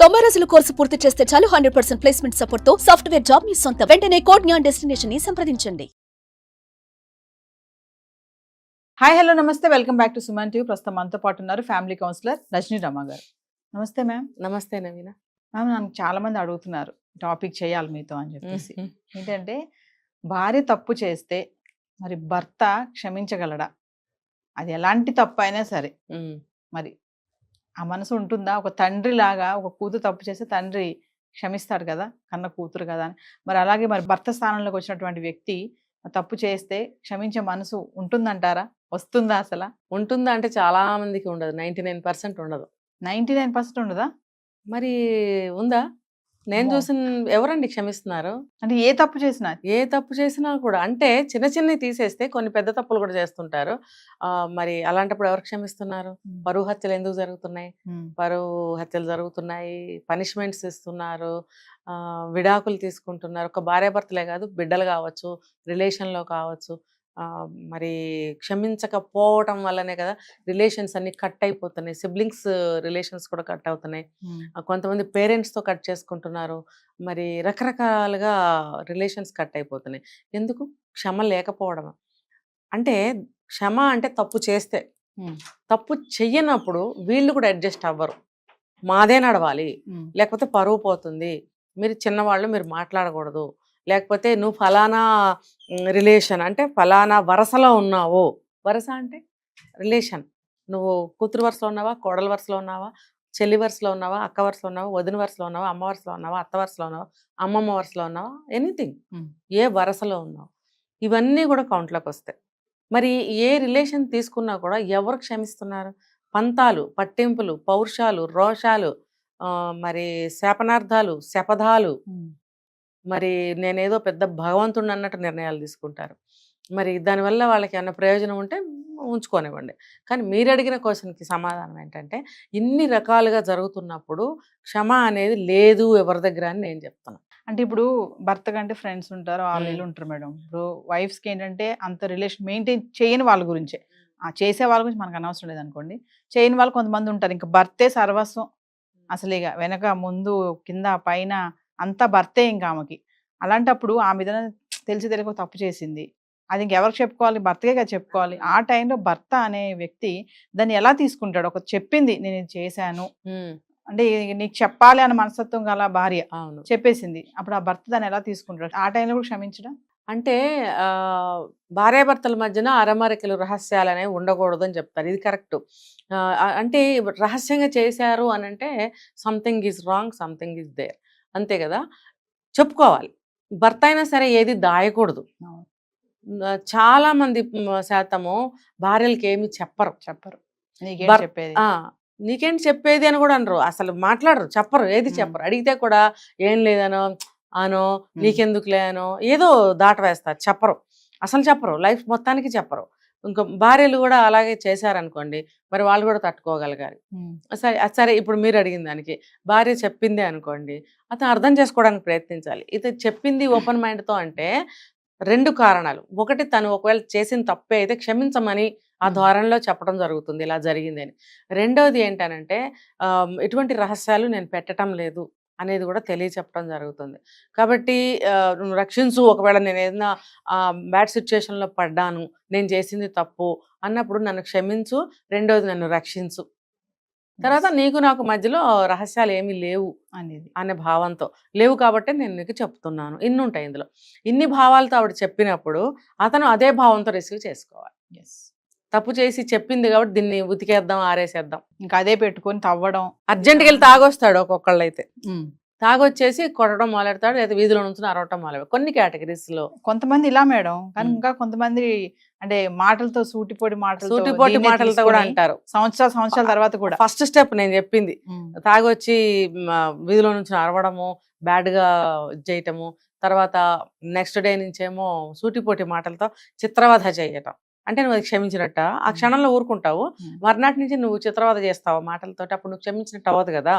90 రోజుల కోర్సు పూర్తి చేస్తే చాలు 100% ప్లేస్మెంట్ సపోర్ట్ తో సాఫ్ట్వేర్ జాబ్ మీ సొంతం. వెంటనే కోడ్ జ్ఞాన్ డెస్టినేషన్ ని సంప్రదించండి. హాయ్ హలో నమస్తే, welcome back to Suman TV. ప్రస్తుతం మనతో పాటు ఉన్నారు ఫ్యామిలీ కౌన్సిలర్ రజనీ రమ గారు. నమస్తే మ్యామ్. నమస్తే నవీన. మ్యామ్, నన్ను చాలా మంది అడుగుతున్నారు టాపిక్ చేయాలి మీతో అని చెప్పేసి. ఏంటంటే భార్య తప్పు చేస్తే మరి భర్త క్షమించగలడా? అది ఎలాంటి తప్పు అయినా సరే మరి ఆ మనసు ఉంటుందా? ఒక తండ్రి లాగా ఒక కూతురు తప్పు చేస్తే తండ్రి క్షమిస్తాడు కదా, కన్న కూతురు కదా అని. మరి అలాగే మరి భర్త స్థానంలోకి వచ్చినటువంటి వ్యక్తి తప్పు చేస్తే క్షమించే మనసు ఉంటుందంటారా? వస్తుందా? అసలు ఉంటుందా అంటే చాలా మందికి ఉండదు, 99% ఉండదు. 99% ఉండదా? మరి ఉందా? నేను చూసిన ఎవరండి క్షమిస్తున్నారు? అంటే ఏ తప్పు చేసినా కూడా అంటే చిన్న చిన్నవి తీసేస్తే కొన్ని పెద్ద తప్పులు కూడా చేస్తుంటారు. మరి అలాంటప్పుడు ఎవరు క్షమిస్తున్నారు? పరువు హత్యలు ఎందుకు జరుగుతున్నాయి? పరువు హత్యలు జరుగుతున్నాయి, పనిష్మెంట్స్ ఇస్తున్నారు, విడాకులు తీసుకుంటున్నారు. ఒక భార్యాభర్తలే కాదు, బిడ్డలు కావచ్చు, రిలేషన్లో కావచ్చు. మరి క్షమించకపోవటం వల్లనే కదా రిలేషన్స్ అన్ని కట్ అయిపోతున్నాయి. సిబ్లింగ్స్ రిలేషన్స్ కూడా కట్ అవుతున్నాయి. కొంతమంది పేరెంట్స్తో కట్ చేసుకుంటున్నారు. మరి రకరకాలుగా రిలేషన్స్ కట్ అయిపోతున్నాయి. ఎందుకు? క్షమ లేకపోవడం. అంటే క్షమ అంటే తప్పు చేస్తే, తప్పు చెయ్యనప్పుడు వీళ్ళు కూడా అడ్జస్ట్ అవ్వరు. మాదే నడవాలి, లేకపోతే పరువు పోతుంది, మీరు చిన్నవాళ్ళు, మీరు మాట్లాడకూడదు, లేకపోతే నువ్వు ఫలానా రిలేషన్ అంటే ఫలానా వరసలో ఉన్నావు. వరస అంటే రిలేషన్. నువ్వు కూతురు వరుసలో ఉన్నావా, కోడల వరుసలో ఉన్నావా, చెల్లి వరుసలో ఉన్నావా, అక్క వరుసలో ఉన్నావా, వదిన వరుసలో ఉన్నావా, అమ్మ వరుసలో ఉన్నావా, అత్త వరుసలో ఉన్నావా, అమ్మమ్మ వరుసలో ఉన్నావా, ఎనీథింగ్, ఏ వరసలో ఉన్నావు, ఇవన్నీ కూడా కౌంట్లోకి వస్తాయి. మరి ఏ రిలేషన్ తీసుకున్నా కూడా ఎవరు క్షమిస్తున్నారు? పంతాలు, పట్టింపులు, పౌరుషాలు, రోషాలు, మరి శాపనార్థాలు, శపథాలు, మరి నేనేదో పెద్ద భగవంతుడు అన్నట్టు నిర్ణయాలు తీసుకుంటారు. మరి దానివల్ల వాళ్ళకి ఏమైనా ప్రయోజనం ఉంటే ఉంచుకోనివ్వండి. కానీ మీరు అడిగిన క్వశ్చన్కి సమాధానం ఏంటంటే, ఇన్ని రకాలుగా జరుగుతున్నప్పుడు క్షమ అనేది లేదు ఎవరి దగ్గర అని నేను చెప్తాను. అంటే ఇప్పుడు భర్త కంటే ఫ్రెండ్స్ ఉంటారు, వాళ్ళు ఉంటారు మేడం. ఇప్పుడు వైఫ్స్కి ఏంటంటే అంత రిలేషన్ మెయింటైన్ చేయని వాళ్ళ గురించే, చేసే వాళ్ళ గురించి మనకు అనవసరం లేదనుకోండి. చేయని వాళ్ళు కొంతమంది ఉంటారు, ఇంకా భర్తే సర్వస్వం, అసలు ఇక వెనక ముందు కింద పైన అంతా భర్తే ఇంకా ఆమెకి. అలాంటప్పుడు ఆమె ఏదైనా తెలిసి తెలియక తప్పు చేసింది, అది ఇంకెవరికి చెప్పుకోవాలి? భర్తకే కదా చెప్పుకోవాలి. ఆ టైంలో భర్త అనే వ్యక్తి దాన్ని ఎలా తీసుకుంటాడు? ఒక చెప్పింది, నేను ఇది చేశాను అంటే నీకు చెప్పాలి అన్న మనస్తత్వం గల భార్య చెప్పేసింది, అప్పుడు ఆ భర్త దాన్ని ఎలా తీసుకుంటాడు? ఆ టైంలో కూడా క్షమించడం అంటే భార్యాభర్తల మధ్యన అరమరికలు, రహస్యాలు అనేవి ఉండకూడదు అని చెప్తారు. ఇది కరెక్ట్. అంటే రహస్యంగా చేశారు అని అంటే something is wrong, something is there, అంతే కదా. చెప్పుకోవాలి. భర్త అయినా సరే ఏది దాయకూడదు. చాలా మంది శాతము భార్యలకి ఏమి చెప్పరు. నీకేంటి చెప్పేది అని కూడా అనరు, అసలు మాట్లాడరు, చెప్పరు, ఏది చెప్పరు. అడిగితే కూడా ఏం లేదనో, అనో, నీకెందుకులే అనో ఏదో దాట వేస్తారు, చెప్పరు, అసలు చెప్పరు, లైఫ్ మొత్తానికి చెప్పరు. ఇంకా భార్యలు కూడా అలాగే చేశారనుకోండి, మరి వాళ్ళు కూడా తట్టుకోగలగాలి. సరే ఇప్పుడు మీరు అడిగిన దానికి భార్య చెప్పిందే అనుకోండి, అతను అర్థం చేసుకోవడానికి ప్రయత్నించాలి. ఇది చెప్పింది ఓపెన్ మైండ్తో అంటే 2 కారణాలు. ఒకటి, తను ఒకవేళ చేసిన తప్పే అయితే క్షమించమని ఆ ధోరణిలో చెప్పడం జరుగుతుంది, ఇలా జరిగిందని. రెండోది ఏంటనంటే ఎటువంటి రహస్యాలు నేను పెట్టడం లేదు అనేది కూడా తెలియచెప్పడం జరుగుతుంది. కాబట్టి రక్షించు, ఒకవేళ నేను ఏదైనా బ్యాడ్ సిచ్యుయేషన్లో పడ్డాను, నేను చేసింది తప్పు అన్నప్పుడు నన్ను క్షమించు, రెండోది నన్ను రక్షించు, తర్వాత నీకు నాకు మధ్యలో రహస్యాలు ఏమీ లేవు అనేది అనే భావంతో, లేవు కాబట్టి నేను నీకు చెప్తున్నాను. ఇన్ని ఉంటాయి ఇందులో. ఇన్ని భావాలతో ఆవిడ చెప్పినప్పుడు అతను అదే భావంతో రిసీవ్ చేసుకోవాలి. తప్పు చేసి చెప్పింది కాబట్టి దీన్ని ఉతికేద్దాం, ఆరేసేద్దాం, ఇంకా అదే పెట్టుకొని తవ్వడం, అర్జెంట్కి వెళ్ళి తాగొస్తాడు. ఒక్కొక్కళ్ళు అయితే తాగొచ్చేసి కొట్టడం మొదలెడతాడు, లేదా వీధిలో నుంచి అరవటం మొదలు. కొన్ని కేటగిరీస్ లో కొంతమంది ఇలా మేడం. కానీ ఇంకా కొంతమంది అంటే మాటలతో సూటిపోటి మాటలతో కూడా అంటారు. సంవత్సరాల తర్వాత కూడా ఫస్ట్ స్టెప్ నేను చెప్పింది, తాగొచ్చి వీధిలో నుంచి అరవడము, బ్యాడ్ గా చేయటము, తర్వాత నెక్స్ట్ డే నుంచేమో సూటిపోటి మాటలతో చిత్రవధ చేయటం. అంటే నువ్వు అది క్షమించినట్ట, ఆ క్షణంలో ఊరుకుంటావు, మర్నాటి నుంచి నువ్వు చిత్రవధ చేస్తావు మాటలతో, అప్పుడు నువ్వు క్షమించినట్టు అవ్వదు కదా.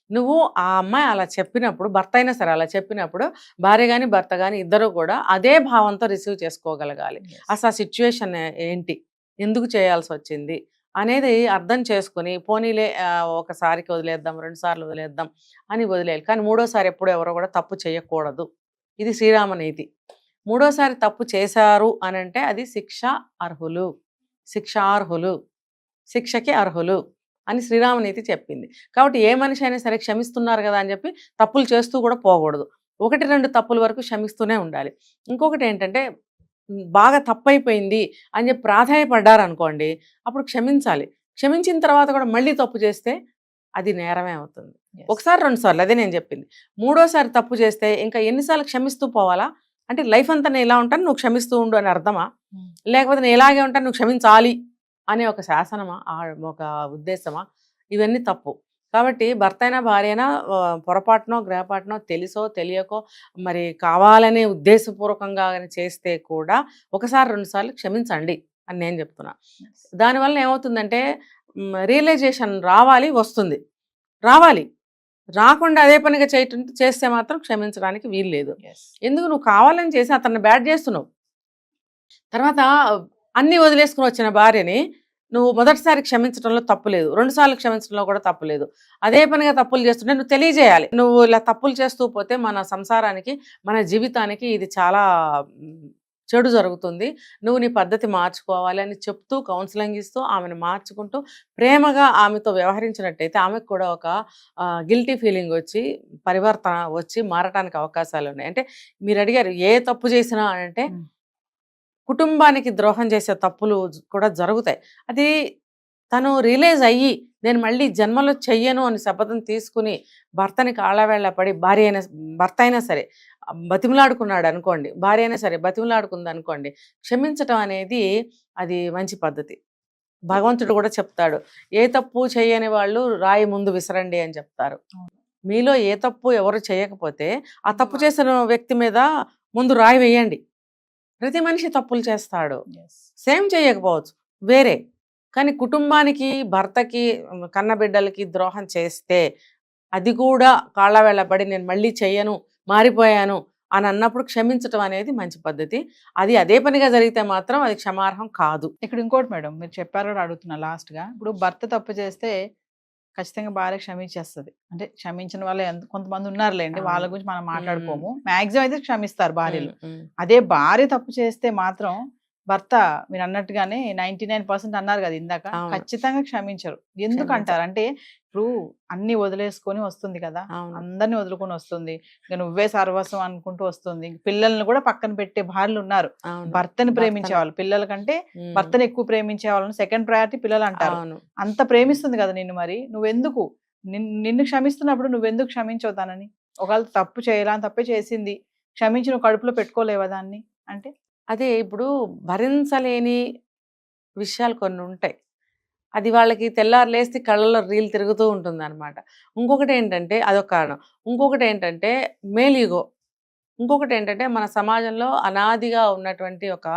నువ్వు ఆ అమ్మాయి అలా చెప్పినప్పుడు, భర్త అయినా సరే అలా చెప్పినప్పుడు, భార్య కానీ భర్త కానీ ఇద్దరు కూడా అదే భావంతో రిసీవ్ చేసుకోగలగాలి. అసలు ఆ సిచ్యువేషన్ ఏంటి, ఎందుకు చేయాల్సి వచ్చింది, అనేది అర్థం చేసుకుని పోనీలే ఒకసారికి వదిలేద్దాం, 2 సార్లు వదిలేద్దాం అని వదిలేయాలి. కానీ మూడోసారి ఎప్పుడు ఎవరో కూడా తప్పు చేయకూడదు. ఇది శ్రీరామ నీతి. మూడోసారి తప్పు చేశారు అనంటే అది అర్హులు, శిక్షార్హులు, శిక్షకి అర్హులు అని శ్రీరామనీతి చెప్పింది. కాబట్టి ఏ మనిషి అయినా సరే క్షమిస్తున్నారు కదా అని చెప్పి తప్పులు చేస్తూ కూడా పోకూడదు. 1-2 తప్పుల వరకు క్షమిస్తూనే ఉండాలి. ఇంకొకటి ఏంటంటే బాగా తప్పైపోయింది అని చెప్పి ప్రాధాయపడ్డారు అనుకోండి, అప్పుడు క్షమించాలి. క్షమించిన తర్వాత కూడా మళ్ళీ తప్పు చేస్తే అది నేరమే అవుతుంది. ఒకసారి 2 సార్లు అదే నేను చెప్పింది. మూడోసారి తప్పు చేస్తే ఇంకా ఎన్నిసార్లు క్షమిస్తూ పోవాలా? అంటే లైఫ్ అంతా నేను ఇలా ఉంటాను, నువ్వు క్షమిస్తూ ఉండు అని అర్థమా? లేకపోతే నేను ఇలాగే ఉంటాను, నువ్వు క్షమించాలి అనే ఒక శాసనమా, ఒక ఉద్దేశమా? ఇవన్నీ తప్పు. కాబట్టి భర్త అయినా భార్య అయినా పొరపాటునో గ్రహపాటునో తెలుసో తెలియకో మరి కావాలనే ఉద్దేశపూర్వకంగా చేస్తే కూడా 1-2 సార్లు క్షమించండి అని నేను చెప్తున్నా. దానివల్ల ఏమవుతుందంటే రియలైజేషన్ రావాలి, వస్తుంది. రావాలి, రాకుండా అదే పనిగా చేస్తే మాత్రం క్షమించడానికి వీలు లేదు. ఎందుకు? నువ్వు కావాలని చేసి అతన్ని బ్యాడ్ చేస్తున్నావు. తర్వాత అన్నీ వదిలేసుకుని వచ్చిన భార్యని నువ్వు మొదటిసారి క్షమించడంలో తప్పు లేదు, 2 సార్లు క్షమించడంలో కూడా తప్పు లేదు. అదే పనిగా తప్పులు చేస్తుంటే నువ్వు తెలియజేయాలి. నువ్వు ఇలా తప్పులు చేస్తూ పోతే మన సంసారానికి, మన జీవితానికి ఇది చాలా చెడు జరుగుతుంది, నువ్వు నీ పద్ధతి మార్చుకోవాలి అని చెప్తూ కౌన్సిలింగ్ ఇస్తూ ఆమెను మార్చుకుంటూ ప్రేమగా ఆమెతో వ్యవహరించినట్టయితే ఆమెకు కూడా ఒక గిల్టీ ఫీలింగ్ వచ్చి పరివర్తన వచ్చి మారటానికి అవకాశాలు ఉన్నాయి. అంటే మీరు అడిగారు ఏ తప్పు చేసినా అంటే కుటుంబానికి ద్రోహం చేసే తప్పులు కూడా జరుగుతాయి. అది తను రియలైజ్ అయ్యి నేను మళ్ళీ జన్మలో చెయ్యను అని శపథం తీసుకుని భర్తని కాళ్ళవేళ్ళ పడి భర్త అయినా సరే బతిమలాడుకున్నాడు అనుకోండి, భార్య అయినా సరే బతిమలాడుకుంది అనుకోండి, క్షమించటం అనేది అది మంచి పద్ధతి. భగవంతుడు కూడా చెప్తాడు, ఏ తప్పు చేయని వాళ్ళు రాయి ముందు విసరండి అని చెప్తారు. మీలో ఏ తప్పు ఎవరు చేయకపోతే ఆ తప్పు చేసిన వ్యక్తి మీద ముందు రాయి వేయండి. ప్రతి మనిషి తప్పులు చేస్తాడు, సేమ్ చేయకపోవచ్చు వేరే, కానీ కుటుంబానికి భర్తకి కన్నబిడ్డలకి ద్రోహం చేస్తే అది కూడా కాళ్ళ వెళ్ళబడి నేను మళ్ళీ చెయ్యను మారిపోయాను అని అన్నప్పుడు క్షమించటం అనేది మంచి పద్ధతి. అది అదే పనిగా జరిగితే మాత్రం అది క్షమార్హం కాదు. ఇక్కడ ఇంకోటి మేడం మీరు చెప్పారు కూడా అడుగుతున్నా లాస్ట్గా. ఇప్పుడు భర్త తప్పు చేస్తే ఖచ్చితంగా భార్య క్షమించేస్తుంది. అంటే క్షమించిన వాళ్ళు కొంతమంది ఉన్నారులేండి, వాళ్ళ గురించి మనం మాట్లాడుకోము. మాక్సిమం అయితే క్షమిస్తారు భార్యలు. అదే భార్య తప్పు చేస్తే మాత్రం భర్త మీరు అన్నట్టుగానే 99% అన్నారు కదా ఇందాక, ఖచ్చితంగా క్షమించరు. ఎందుకు అంటారు అంటే ఇప్పుడు అన్ని వదిలేసుకొని వస్తుంది కదా, అందరినీ వదులుకొని వస్తుంది, ఇక నువ్వే సర్వస్వం అనుకుంటూ వస్తుంది. పిల్లల్ని కూడా పక్కన పెట్టే భార్యలు ఉన్నారు. భర్తని ప్రేమించే వాళ్ళు పిల్లల కంటే భర్తని ఎక్కువ ప్రేమించే వాళ్ళని సెకండ్ ప్రయారిటీ పిల్లలు అంటారు. అంత ప్రేమిస్తుంది కదా నిన్ను, మరి నువ్వెందుకు నిన్ను క్షమిస్తున్నప్పుడు నువ్వెందుకు క్షమించవుతానని? ఒకవేళ తప్పు చేయాలని తప్పే చేసింది, క్షమించి నువ్వు కడుపులో పెట్టుకోలేవా దాన్ని అంటే? అదే ఇప్పుడు భరించలేని విషయాలు కొన్ని ఉంటాయి, అది వాళ్ళకి తెల్లారు లేస్తే కళ్ళల్లో రీల్ తిరుగుతూ ఉంటుంది అనమాట. ఇంకొకటి ఏంటంటే అదొక కారణం. ఇంకొకటి ఏంటంటే మేలీగో. ఇంకొకటి ఏంటంటే మన సమాజంలో అనాదిగా ఉన్నటువంటి ఒక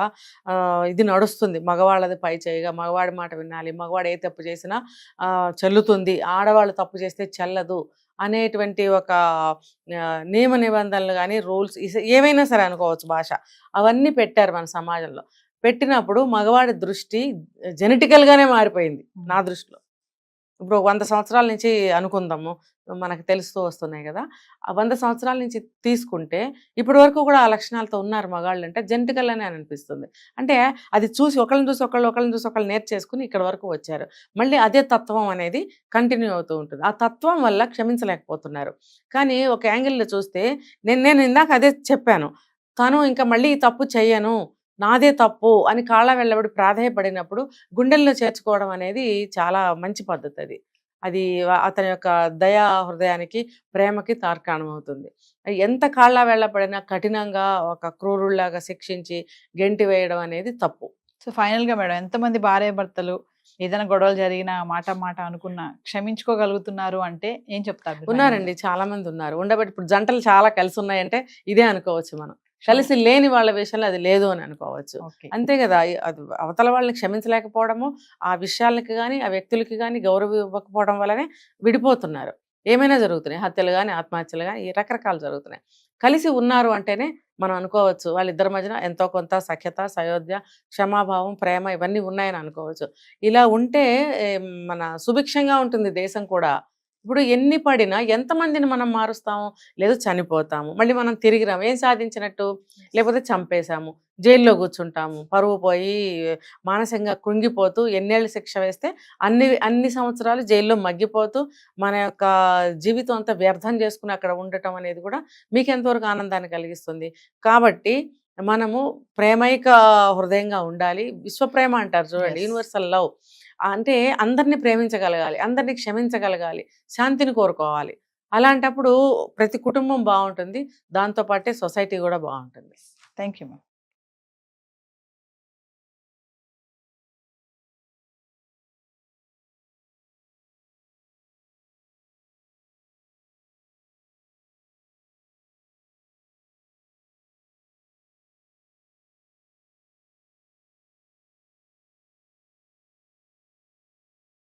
ఇది నడుస్తుంది, మగవాళ్ళది పై చేయిగా, మగవాడి మాట వినాలి, మగవాడు ఏ తప్పు చేసినా చెల్లుతుంది, ఆడవాళ్ళు తప్పు చేస్తే చెల్లదు అనేటువంటి ఒక నియమ నిబంధనలు కానీ రూల్స్ ఏవైనా సరే అనుకోవచ్చు భాష, అవన్నీ పెట్టారు మన సమాజంలో. పెట్టినప్పుడు మగవాడి దృష్టి జెనెటికల్గానే మారిపోయింది నా దృష్టిలో. ఇప్పుడు 100 సంవత్సరాల నుంచి అనుకుందాము, మనకు తెలుస్తూ వస్తున్నాయి కదా, ఆ 100 సంవత్సరాల నుంచి తీసుకుంటే ఇప్పటి వరకు కూడా ఆ లక్షణాలతో ఉన్నారు మగాళ్ళు అంటే జెనెటికల్ అని అనిపిస్తుంది. అంటే అది చూసి ఒకళ్ళని చూసి ఒకళ్ళు నేర్చేసుకుని ఇక్కడ వరకు వచ్చారు. మళ్ళీ అదే తత్వం అనేది కంటిన్యూ అవుతూ ఉంటుంది. ఆ తత్వం వల్ల క్షమించలేకపోతున్నారు. కానీ ఒక యాంగిల్లో చూస్తే నేను ఇందాక అదే చెప్పాను, తను ఇంకా మళ్ళీ ఈ తప్పు చెయ్యను, నాదే తప్పు అని కాళ్ళ వెళ్ళబడి ప్రాధాయపడినప్పుడు గుండెల్లో చేర్చుకోవడం అనేది చాలా మంచి పద్ధతి. అది అతని యొక్క దయా హృదయానికి ప్రేమకి తార్కాణం అవుతుంది. ఎంత కాళ్ళ వెళ్ళబడినా కఠినంగా ఒక క్రూరుల్లాగా శిక్షించి గెంటి వేయడం అనేది తప్పు. సో ఫైనల్గా మేడం, ఎంతమంది భార్య భర్తలు ఏదైనా గొడవలు జరిగినా మాట అనుకున్నా క్షమించుకోగలుగుతున్నారు అంటే ఏం చెప్తారు? ఉన్నారండి, చాలా మంది ఉన్నారు. ఉండబట్టి ఇప్పుడు జంటలు చాలా కలిసి ఉన్నాయంటే ఇదే అనుకోవచ్చు. మనం కలిసి లేని వాళ్ళ విషయంలో అది లేదు అని అనుకోవచ్చు. అంతే కదా, అది అవతల వాళ్ళని క్షమించలేకపోవడము, ఆ విషయాలకి కానీ ఆ వ్యక్తులకి కానీ గౌరవం ఇవ్వకపోవడం వల్లనే విడిపోతున్నారు. ఏమైనా జరుగుతున్నాయి, హత్యలు కానీ ఆత్మహత్యలు కానీ రకరకాలు జరుగుతున్నాయి. కలిసి ఉన్నారు అంటేనే మనం అనుకోవచ్చు వాళ్ళిద్దరి మధ్యన ఎంతో కొంత సఖ్యత, సయోధ్య, క్షమాభావం, ప్రేమ ఇవన్నీ ఉన్నాయని అనుకోవచ్చు. ఇలా ఉంటే మన సుభిక్షంగా ఉంటుంది దేశం కూడా. ఇప్పుడు ఎన్ని పడినా ఎంతమందిని మనం మారుస్తాము? లేదు చనిపోతాము, మళ్ళీ మనం తిరిగి రాము, ఏం సాధించినట్టు? లేకపోతే చంపేశాము, జైల్లో కూర్చుంటాము, పరువు పోయి మానసికంగా కృంగిపోతూ ఎన్నేళ్ళు శిక్ష వేస్తే అన్ని సంవత్సరాలు జైల్లో మగ్గిపోతూ మన యొక్క జీవితం అంతా వ్యర్థం చేసుకుని అక్కడ ఉండటం అనేది కూడా మీకు ఎంతవరకు ఆనందాన్ని కలిగిస్తుంది? కాబట్టి మనము ప్రేమైక హృదయంగా ఉండాలి. విశ్వప్రేమ అంటారు చూడండి, Yes. Universal love. అంటే అందరినీ ప్రేమించగలగాలి, అందరినీ క్షమించగలగాలి, శాంతిని కోరుకోవాలి. అలాంటప్పుడు ప్రతి కుటుంబం బాగుంటుంది, దాంతో పాటే సొసైటీ కూడా బాగుంటుంది. Thank you ma'am.